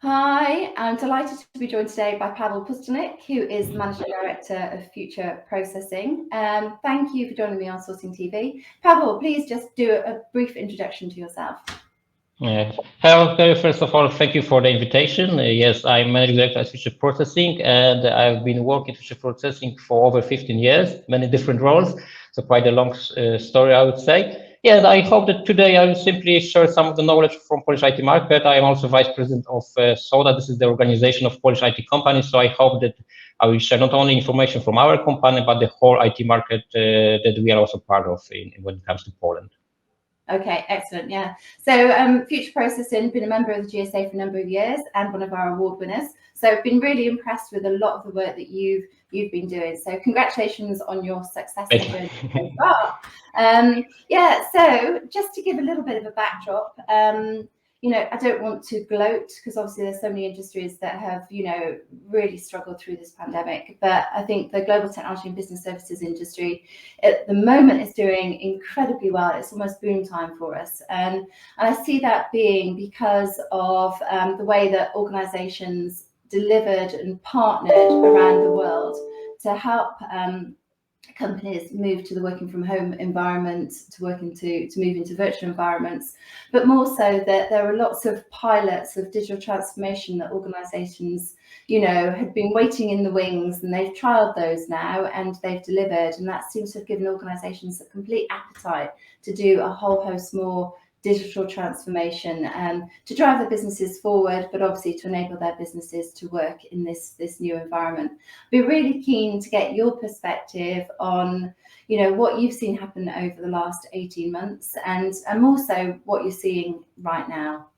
Hi, I'm delighted to be joined today by Pawel, who is the Managing Director of Future Processing. Thank you for joining me on Sourcing TV. Pawel, please just do a brief introduction to yourself. Hello, first of all, thank you for the invitation. Yes, I'm Managing Director at Future Processing, and I've been working Future Processing for over 15 years, many different roles, so quite a long story, I would say. Yeah, and I hope that today I will simply share some of the knowledge from Polish IT market. I am also Vice President of SODA. This is the organization of Polish IT companies, so I hope that I will share not only information from our company, but the whole IT market that we are also part of when it comes to Poland. Okay, excellent. Yeah. So Future Processing, been a member of the GSA for a number of years and one of our award winners. So I've been really impressed with a lot of the work that you've been doing. So congratulations on your success and journey so far. Yeah. So just to give a little bit of a backdrop, I don't want to gloat because obviously there's so many industries that have, really struggled through this pandemic. But I think the global technology and business services industry at the moment is doing incredibly well. It's almost boom time for us. And I see that being because of the way that organizations delivered and partnered around the world to help companies move to the working from home environment, to move into virtual environments, but more so that there are lots of pilots of digital transformation that organizations, had been waiting in the wings, and they've trialed those now and they've delivered, and that seems to have given organizations a complete appetite to do a whole host more digital transformation to drive their businesses forward, but obviously to enable their businesses to work in this new environment. Be really keen to get your perspective on, what you've seen happen over the last 18 months and also what you're seeing right now.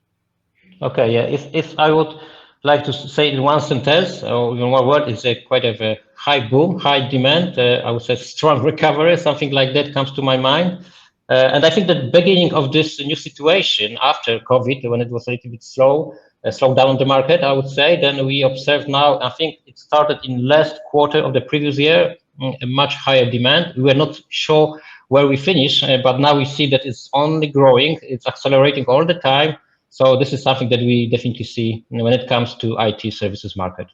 Okay, yeah. If I would like to say in one sentence or in one word, it's quite of a high boom, high demand. I would say strong recovery, something like that comes to my mind. And I think the beginning of this new situation after COVID, when it was a little bit slow down on the market, I would say, then we observe now, I think it started in last quarter of the previous year, a much higher demand. We were not sure where we finish, but now we see that it's only growing, it's accelerating all the time. So this is something that we definitely see when it comes to IT services market.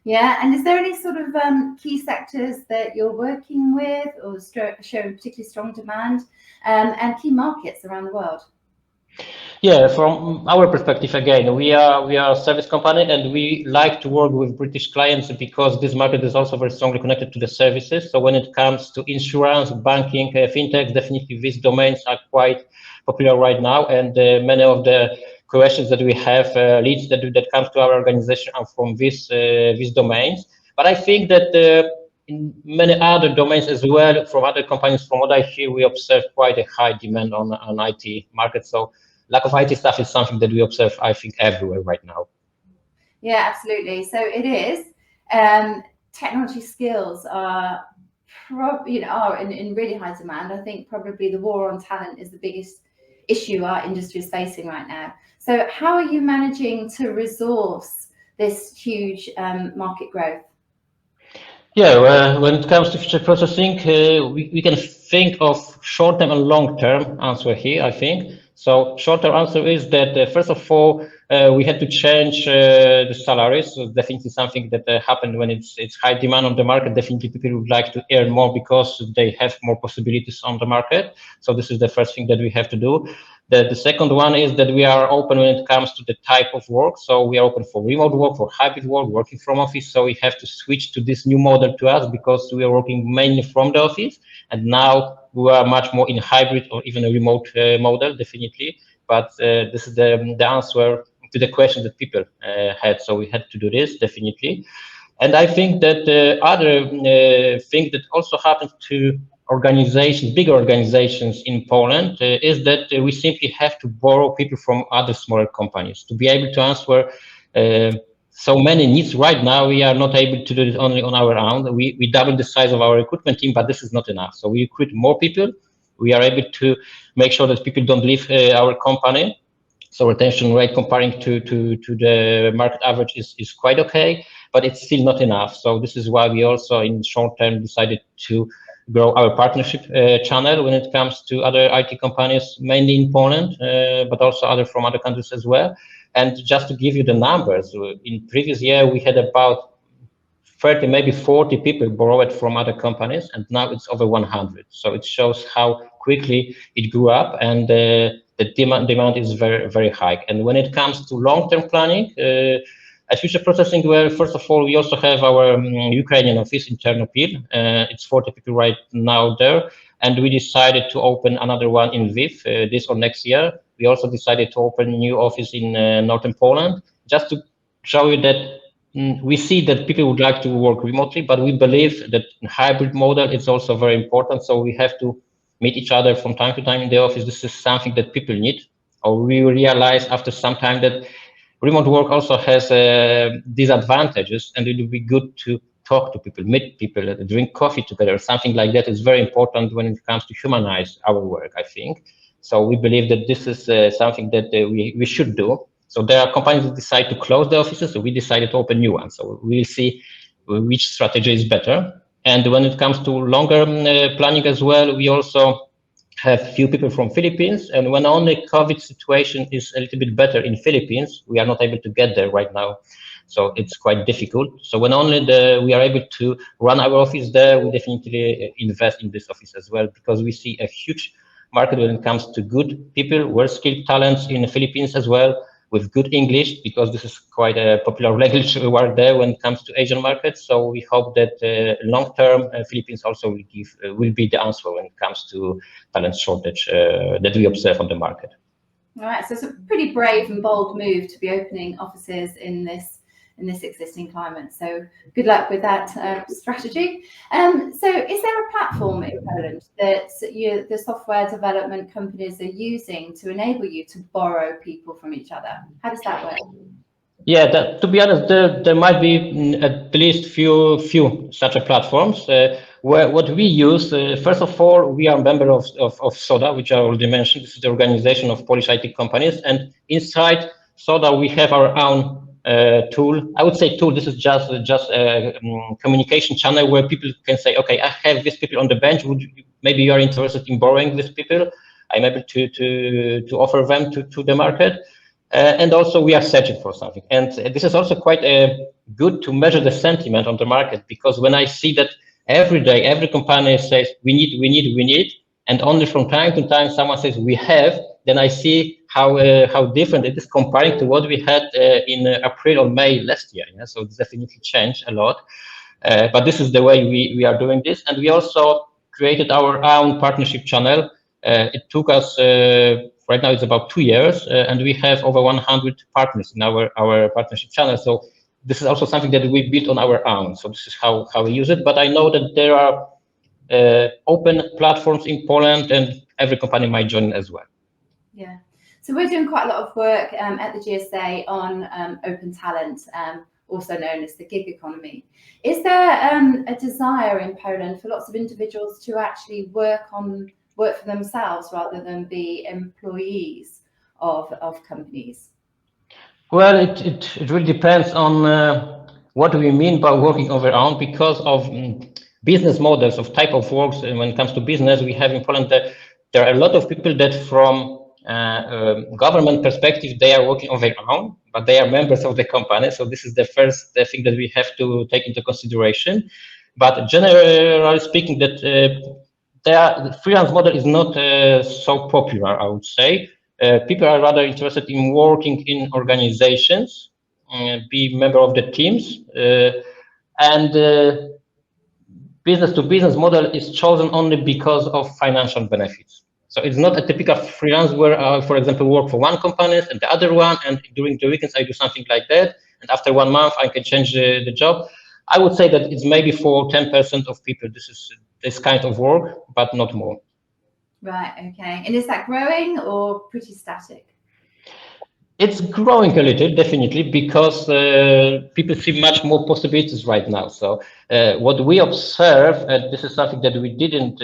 Yeah, and is there any sort of key sectors that you're working with or showing particularly strong demand, and key markets around the world? Yeah, from our perspective, again, we are a service company and we like to work with British clients because this market is also very strongly connected to the services. So when it comes to insurance, banking, fintech, definitely these domains are quite popular right now. And many of the questions that we have, leads that comes to our organization are from these domains. But I think that in many other domains as well, from other companies, from what I hear, we observe quite a high demand on IT market. So lack of IT staff is something that we observe, I think, everywhere right now. Yeah, absolutely. So it is. Technology skills are are in really high demand. I think probably the war on talent is the biggest issue our industry is facing right now. So how are you managing to resource this huge market growth? Yeah, well, when it comes to future processing, we can think of short-term and long-term answer here, I think. So short-term answer is that, first of all, we had to change the salaries. So definitely something that happened when it's high demand on the market. Definitely people would like to earn more because they have more possibilities on the market. So this is the first thing that we have to do. The second one is that we are open when it comes to the type of work. So we are open for remote work, for hybrid work, working from office. So we have to switch to this new model to us because we are working mainly from the office. And now we are much more in hybrid or even a remote model, definitely. But this is the answer to the question that people had. So we had to do this, definitely. And I think that the other thing that also happened to organizations, bigger organizations in Poland, is that we simply have to borrow people from other smaller companies to be able to answer so many needs. Right now, we are not able to do it only on our own. We double the size of our recruitment team, but this is not enough. So we recruit more people. We are able to make sure that people don't leave our company. So retention rate comparing to the market average is quite okay, but it's still not enough. So this is why we also in short term decided to grow our partnership channel when it comes to other IT companies, mainly in Poland, but also other from other countries as well. And just to give you the numbers, in previous year we had about 30, maybe 40 people borrowed from other companies, and now it's over 100. So it shows how quickly it grew up, and the demand is very, very high. And when it comes to long-term planning, at Future Processing, where first of all, we also have our Ukrainian office in Ternopil. It's 40 people right now there. And we decided to open another one in Lviv this or next year. We also decided to open a new office in northern Poland, just to show you that we see that people would like to work remotely, but we believe that hybrid model is also very important. So we have to meet each other from time to time in the office. This is something that people need. Or we realize after some time that remote work also has disadvantages, and it would be good to talk to people, meet people, drink coffee together. Something like that is very important when it comes to humanize our work, I think. So we believe that this is something that we should do. So there are companies that decide to close the offices, so we decided to open new ones. So we'll see which strategy is better. And when it comes to longer planning as well, we also have few people from Philippines, and when only COVID situation is a little bit better in Philippines, we are not able to get there right now. So it's quite difficult. So when only we are able to run our office there, we definitely invest in this office as well, because we see a huge market when it comes to good people, well-skilled talents in the Philippines as well, with good English, because this is quite a popular language word there when it comes to Asian markets. So we hope that long-term Philippines also will be the answer when it comes to talent shortage that we observe on the market. All right, so it's a pretty brave and bold move to be opening offices in this existing climate. So good luck with that strategy. So is there a platform in Poland that the software development companies are using to enable you to borrow people from each other? How does that work? Yeah, to be honest, there might be at least few such a platforms. Where what we use, first of all, we are a member of SODA, which I already mentioned. This is the organization of Polish IT companies, and inside SODA we have our own tool. I would say tool. This is just a communication channel where people can say, okay, I have these people on the bench. Maybe you are interested in borrowing these people. I'm able to offer them to the market. And also we are searching for something. And this is also quite good to measure the sentiment on the market, because when I see that every day, every company says, we need, and only from time to time someone says we have, then I see how different it is comparing to what we had in April or May last year. Yeah? So it's definitely changed a lot. But this is the way we are doing this. And we also created our own partnership channel. It took us, right now it's about 2 years, and we have over 100 partners in our partnership channel. So this is also something that we built on our own. So this is how we use it. But I know that there are open platforms in Poland, and every company might join as well. Yeah. So we're doing quite a lot of work at the GSA on open talent, also known as the gig economy. Is there a desire in Poland for lots of individuals to actually work for themselves rather than be employees of companies? Well, it really depends on what we mean by working on our own, because of business models, of type of works. And when it comes to business, we have in Poland that there are a lot of people that from government perspective, they are working on their own, but they are members of the company. So this is the first thing that we have to take into consideration. But generally speaking, that the freelance model is not so popular, I would say. People are rather interested in working in organizations, be member of the teams, and business to business model is chosen only because of financial benefits. So it's not a typical freelance where I, for example, work for one company and the other one, and during the weekends I do something like that, and after 1 month I can change the job. I would say that it's maybe for 10% of people this is this kind of work, but not more. Right, okay. And is that growing or pretty static? It's growing a little, definitely, because people see much more possibilities right now. So what we observe, and this is something that we didn't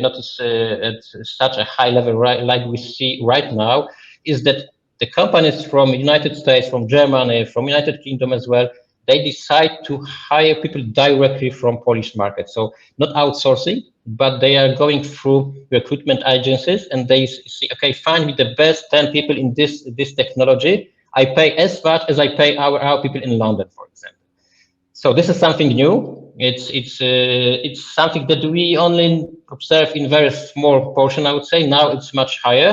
notice at such a high level, right, like we see right now, is that the companies from United States, from Germany, from United Kingdom as well, they decide to hire people directly from Polish market. So not outsourcing, but they are going through recruitment agencies, and they see, okay, find me the best 10 people in this technology. I pay as much as I pay our people in London, for example. So this is something new. It's something that we only observe in very small portion, I would say. Now it's much higher.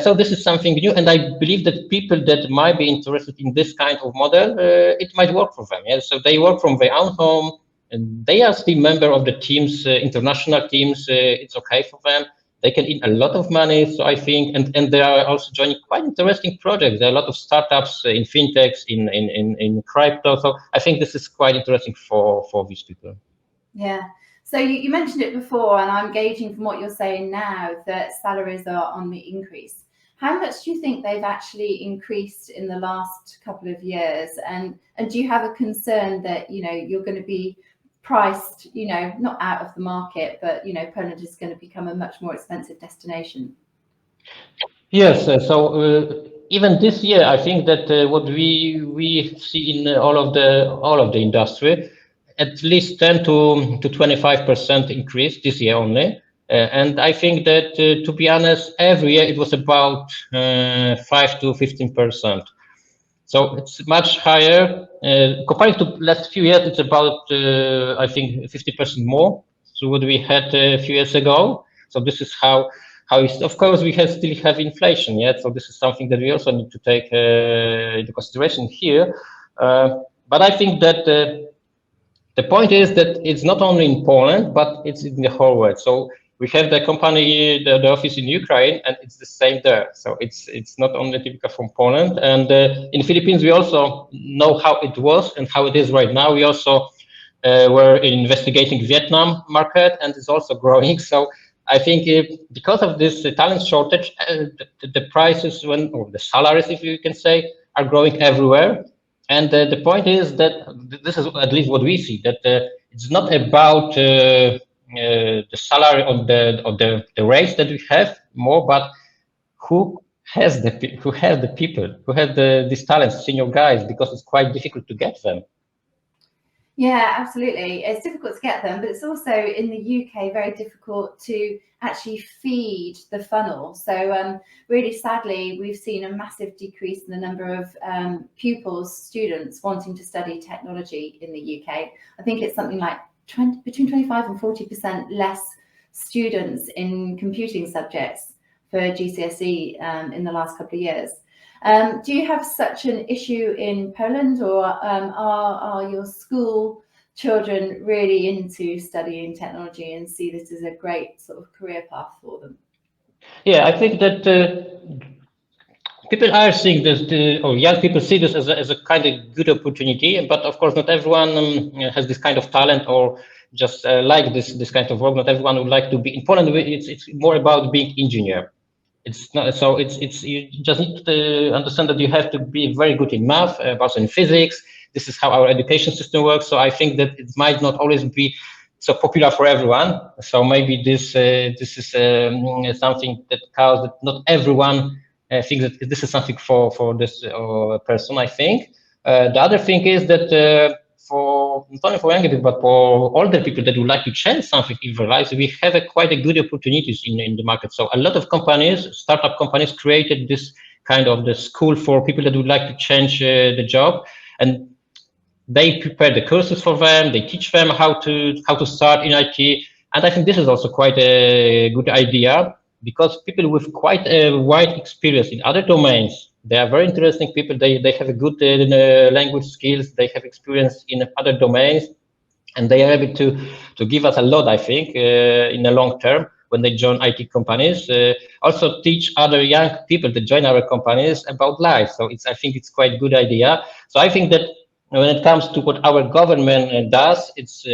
So this is something new, and I believe that people that might be interested in this kind of model, it might work for them. Yeah, so they work from their own home, and they are still member of the teams, international teams. It's okay for them. They can earn a lot of money. So I think, and they are also joining quite interesting projects. There are a lot of startups in fintechs, in crypto. So I think this is quite interesting for these people. Yeah. So you mentioned it before, and I'm gauging from what you're saying now that salaries are on the increase. How much do you think they've actually increased in the last couple of years? And do you have a concern that, you know, you're going to be priced, you know, not out of the market, but, you know, Poland is going to become a much more expensive destination? Yes, even this year, I think that what we see in all of the industry, at least 10 to 25% increase this year only. And I think that, to be honest, every year it was about 5 to 15%. So it's much higher. Compared to last few years, it's about, I think, 50% more. So what we had a few years ago. So this is how is, of course, we still have inflation yet. So this is something that we also need to take into consideration here. But I think that the point is that it's not only in Poland, but it's in the whole world. So we have the company, the office in Ukraine, and it's the same there. So it's not only typical from Poland. And in Philippines, we also know how it was and how it is right now. We also were investigating Vietnam market, and it's also growing. So I think because of this talent shortage, the prices or the salaries, if you can say, are growing everywhere. And the point is that this is at least what we see, that it's not about the salary or the rates that we have more, but who has the people, who have these talents, senior guys, because it's quite difficult to get them. Yeah, absolutely. It's difficult to get them, but it's also in the UK very difficult to actually feed the funnel. So really sadly, we've seen a massive decrease in the number of pupils, students wanting to study technology in the UK. I think it's something like between 25 and 40% less students in computing subjects for GCSE in the last couple of years. Do you have such an issue in Poland, or are your school children really into studying technology and see this as a great sort of career path for them? Yeah, I think that people are seeing this, or young people see this as a kind of good opportunity. But of course, not everyone has this kind of talent or just like this kind of work. Not everyone would like to be in Poland. It's more about being engineer. It's not so. It's you just need to understand that you have to be very good in math, also in physics. This is how our education system works. So I think that it might not always be so popular for everyone. So maybe this is something that causes that not everyone thinks that this is something for this person. I think the other thing is that. For not only for young people, but for older people that would like to change something in their lives, we have quite a good opportunities in the market. So a lot of companies, startup companies, created this kind of the school for people that would like to change the job, and they prepare the courses for them. They teach them how to start in IT, and I think this is also quite a good idea because people with quite a wide experience in other domains. They are very interesting people. They have a good language skills. They have experience in other domains, and they are able to give us a lot. I think in the long term when they join IT companies, also teach other young people that join our companies about life. So I think it's quite a good idea. So I think that when it comes to what our government does, it's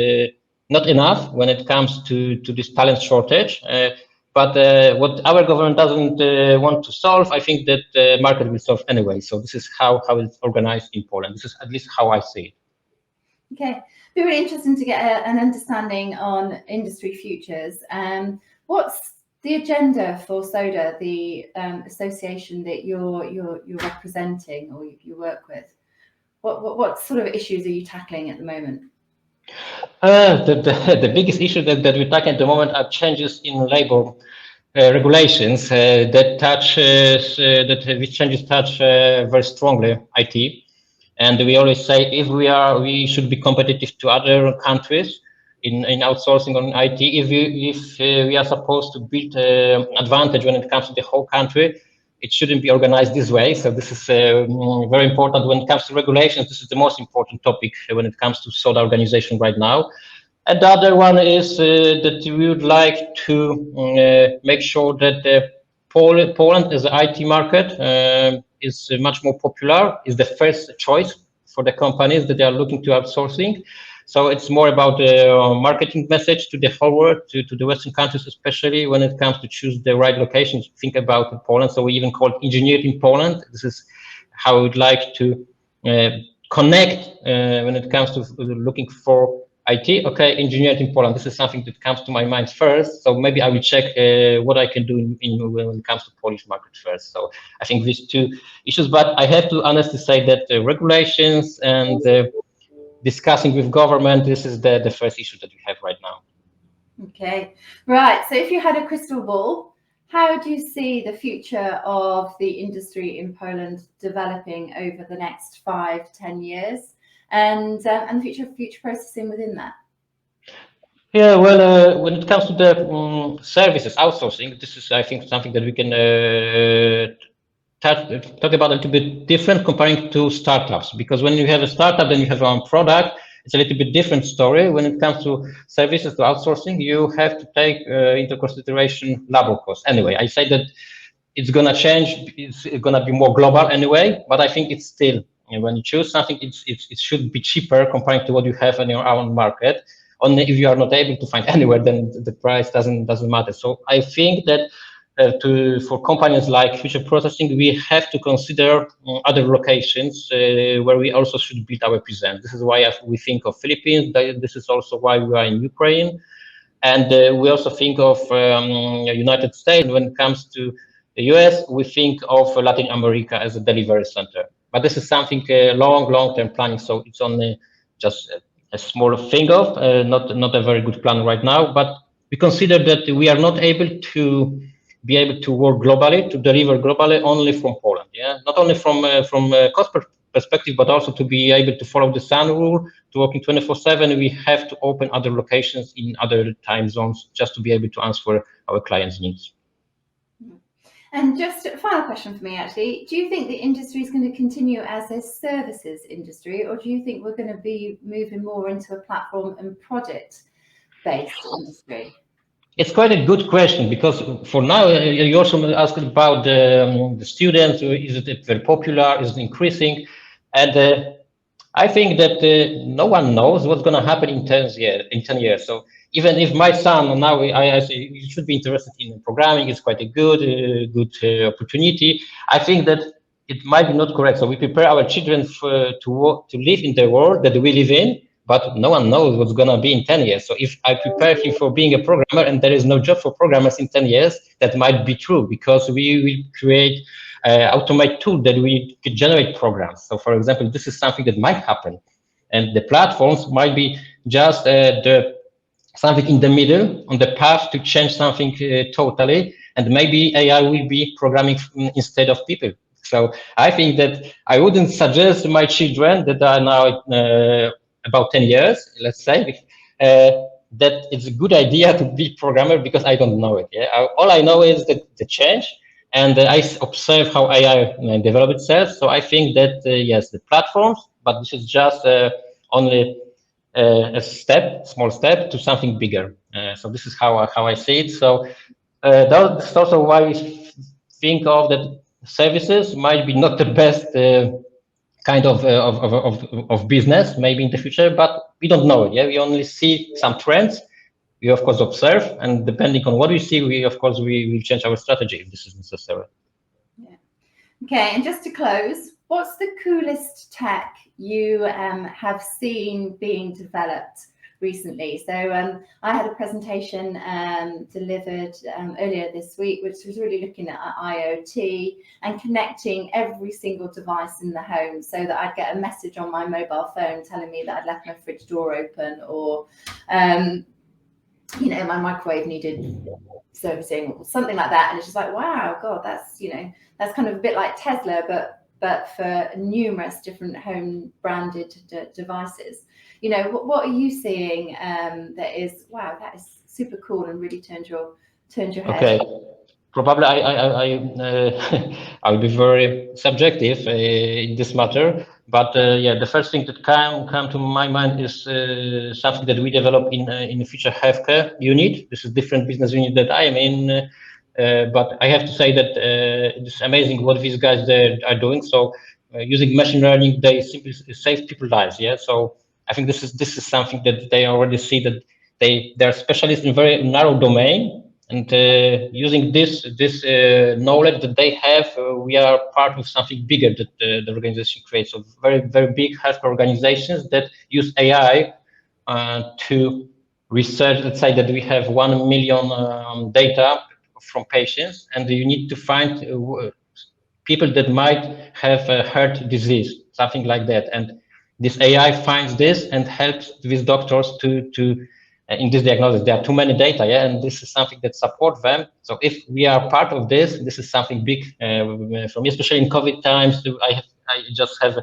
not enough when it comes to this talent shortage. But what our government doesn't want to solve, I think that the market will solve anyway. So this is how it's organized in Poland. This is at least how I see it. Okay, it'd be really interesting to get an understanding on industry futures. What's the agenda for SODA, the association that you're representing or you work with? What sort of issues are you tackling at the moment? The biggest issue that we tackle at the moment are changes in labor regulations that touch that these changes touch very strongly IT. And we always say we should be competitive to other countries in outsourcing on IT. If we are supposed to build advantage when it comes to the whole country, it shouldn't be organized this way. So this is very important when it comes to regulations. This is the most important topic when it comes to SODA organization right now. And the other one is that we would like to make sure that Poland as an IT market is much more popular, is the first choice for the companies that they are looking to outsourcing. So it's more about the marketing message to the whole world, to the Western countries, especially when it comes to choose the right locations. Think about Poland. So we even call it engineered in Poland. This is how we would like to connect when it comes to looking for IT. Okay, engineered in Poland. This is something that comes to my mind first. So maybe I will check what I can do when it comes to Polish market first. So I think these two issues, but I have to honestly say that the regulations and discussing with government, this is the first issue that we have right now. Okay, right. So if you had a crystal ball, how do you see the future of the industry in Poland developing over the next 5-10 years, and the future of future processing within that? Yeah, well, when it comes to the services outsourcing, this is, I think, something that we can talk about a little bit different comparing to startups, because when you have a startup, then you have your own product. It's a little bit different story. When it comes to services to outsourcing, you have to take into consideration labor costs. Anyway, I say that it's gonna change. It's gonna be more global anyway, but I think it's still, when you choose something, it should be cheaper comparing to what you have in your own market. Only if you are not able to find anywhere, then the price doesn't matter. So I think that for companies like future processing, we have to consider other locations where we also should build our presence. This is why we think of Philippines. This is also why we are in Ukraine, and we also think of United States. When it comes to the US, we think of Latin America as a delivery center. But this is something long-term planning. So it's only just a small thing of not a very good plan right now. But we consider that we are not able to be able to work globally, to deliver globally only from Poland. Yeah, not only from cost perspective, but also to be able to follow the sun rule, to working 24/7. We have to open other locations in other time zones just to be able to answer our clients' needs. And just a final question for me, actually, do you think the industry is going to continue as a services industry, or do you think we're going to be moving more into a platform and project-based industry? It's quite a good question, because for now, you also asked about the students. Is it very popular? Is it increasing? And I think that no one knows what's going to happen in 10 years. So even if my son now, I say you should be interested in programming, it's quite a good opportunity. I think that it might be not correct. So we prepare our children to live in the world that we live in, but no one knows what's going to be in 10 years. So if I prepare him for being a programmer and there is no job for programmers in 10 years, that might be true, because we will create automate tool that we could generate programs. So for example, this is something that might happen, and the platforms might be just something in the middle on the path to change something totally, and maybe AI will be programming instead of people. So I think that I wouldn't suggest my children that are now about 10 years, let's say, that it's a good idea to be programmer, because I don't know it. Yeah, all I know is that the change, and I observe how AI develop itself. So I think that yes, the platforms, but this is just only a small step to something bigger. So this is how I see it. So that's also why we think of that services might be not the best kind of business maybe in the future, but we don't know it. Yeah, we only see some trends. We of course observe, and depending on what we see, we will change our strategy if this is necessary. Yeah. Okay, and just to close, what's the coolest tech you have seen being developed recently? So I had a presentation delivered earlier this week, which was really looking at IoT and connecting every single device in the home, so that I'd get a message on my mobile phone telling me that I'd left my fridge door open, or you know, my microwave needed servicing or something like that, and it's just like, wow, God, that's, you know, that's kind of a bit like Tesla, but for numerous different home branded devices. You know, what are you seeing that is, wow, that is super cool and really turned your head? Okay. Probably I'll be very subjective in this matter, but yeah, the first thing that come to my mind is something that we develop in the future healthcare unit. This is different business unit that I am in, but I have to say that it's amazing what these guys are doing. So using machine learning, they simply save people's lives. Yeah, so I think this is something that they already see that they're specialists in very narrow domain. And using this knowledge that they have, we are part of something bigger that the organization creates. So very big healthcare organizations that use AI to research. Let's say that we have 1 million data from patients, and you need to find people that might have a heart disease, something like that. And this AI finds this and helps these doctors to in this diagnosis. There are too many data, yeah, and this is something that supports them. So if we are part of this, this is something big for me, especially in COVID times. I just have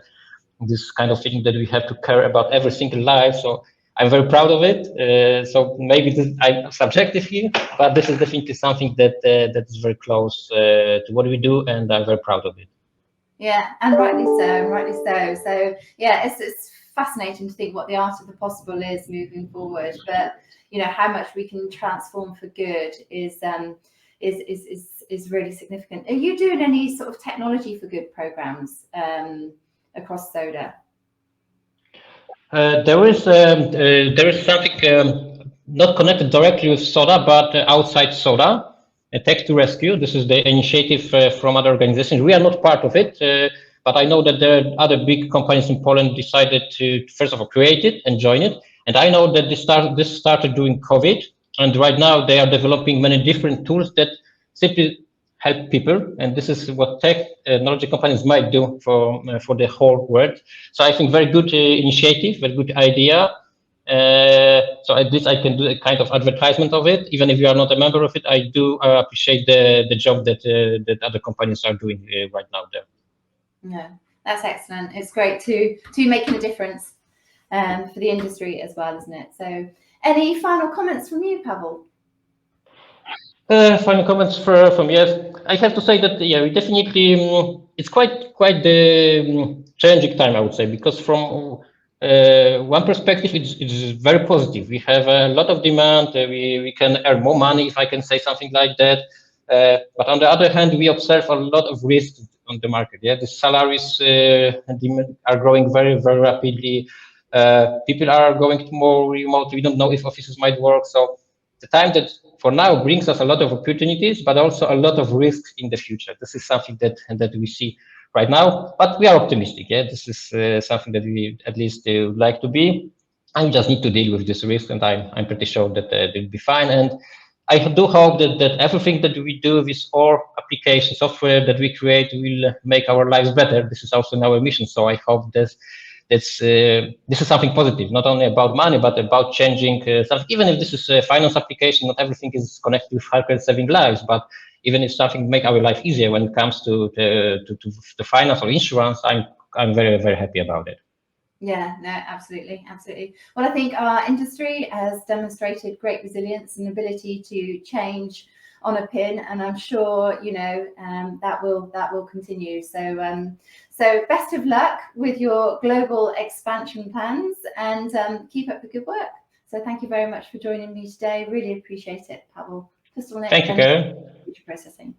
this kind of feeling that we have to care about every single life. So I'm very proud of it. So maybe I'm subjective here, but this is definitely something that that is very close to what we do, and I'm very proud of it. Yeah, and rightly so, rightly so. So yeah, it's fascinating to think what the art of the possible is moving forward. But you know, how much we can transform for good is really significant. Are you doing any sort of technology for good programs across Soda? There is something not connected directly with Soda, but outside Soda, Tech to Rescue. This is the initiative from other organizations. We are not part of it, but I know that there are other big companies in Poland decided to first of all create it and join it. And I know that this started during COVID, and right now they are developing many different tools that simply help people, and this is what technology companies might do for the whole world. So I think very good initiative, very good idea. So at least I can do a kind of advertisement of it, even if you are not a member of it. I do appreciate the job that that other companies are doing right now there. Yeah, that's excellent. It's great to making a difference for the industry as well, isn't it? So, any final comments from you, Pawel? Final comments from yes. I have to say that yeah, we definitely it's quite the challenging time, I would say, because from one perspective, it's very positive. We have a lot of demand. We can earn more money, if I can say something like that. But on the other hand, we observe a lot of risk on the market. Yeah, the salaries are growing very rapidly. People are going to more remote. We don't know if offices might work. So the time that for now brings us a lot of opportunities, but also a lot of risks in the future. This is something that we see right now, but we are optimistic. Yeah, this is something that we at least would like to be. I just need to deal with this risk, and I'm pretty sure that it'll be fine. And I do hope that everything that we do with our application software that we create will make our lives better. This is also our mission. So I hope this is something positive, not only about money, but about changing something. Even if this is a finance application, not everything is connected with healthcare saving lives, but even if something make our life easier when it comes to finance or insurance, I'm very happy about it. Yeah, no, absolutely. Well, I think our industry has demonstrated great resilience and ability to change on a pin, and I'm sure that will continue. So so best of luck with your global expansion plans, and keep up the good work. So thank you very much for joining me today. Really appreciate it, Pawel. Thank you, Karen. Future Processing.